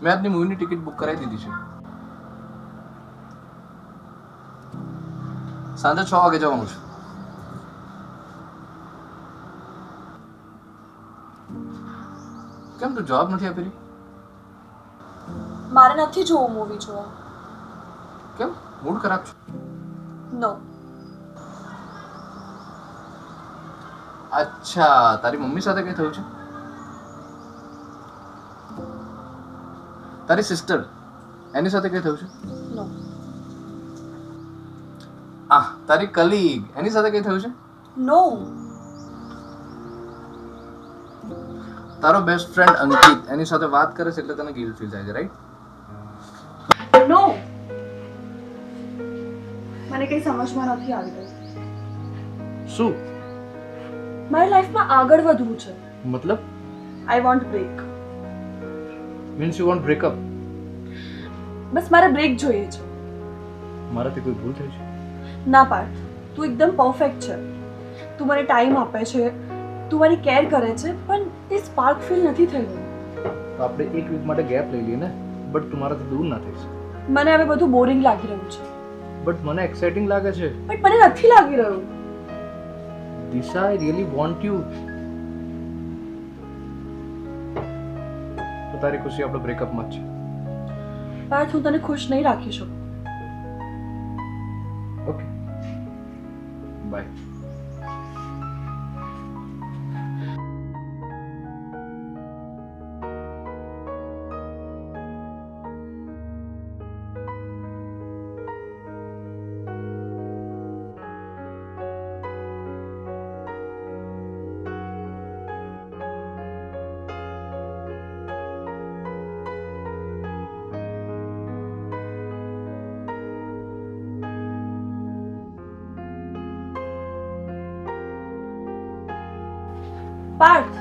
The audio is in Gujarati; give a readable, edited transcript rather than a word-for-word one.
મેં આપની મૂવીની ટિકિટ બુક કરાવી દીધી છે. સાંજે 6 વાગે જવાનું છે. કેમ તું જવાબ નથી આપી રહી? મારે નથી જોવું મૂવી જોવા. કેમ? મૂડ ખરાબ છે? નો. અચ્છા, તારી મમ્મી સાથે કઈ થયું છે? તારી સિસ્ટર એની સાથે કઈ થયું છે? નો. તારી કલીગ એની સાથે કઈ થયું છે? નો. તારો બેસ્ટ ફ્રેન્ડ અંકિત એની સાથે વાત કરે છે એટલે તને ગિલ્ટ ફીલ થાય છે, રાઈટ? નો. મને કઈ સમજમાં નથી આવી રહ્યું. શું મારી લાઈફમાં આગળ વધવું છે. મતલબ? I want break. Means you want breakup? બસ મારે બ્રેક જોઈએ છે. મારાથી કોઈ ભૂલ થઈ છે? ના પાર્થ, તું એકદમ પરફેક્ટ છે. તું મને ટાઈમ આપે છે, તું મારી કેર કરે છે, પણ એ સ્પાર્ક ફીલ નથી થઈ રહ્યું. તો આપણે એક વીક માટે ગેપ લઈ લઈએ ને, બટ તું મારાથી દૂર ના થઈશ. મને હવે બધું બોરિંગ લાગી રહ્યું છે. બટ મને એક્સાઇટિંગ લાગે છે. બટ મને નથી લાગી રહ્યું. દિશા, આઈ રિયલી વોન્ટ યુ. તો તારી ખુશી આપણો બ્રેકઅપમાં જ છે. પાર્થ, હું તને ખુશ નહીં રાખી શકું. Okay, by. પાર્થ,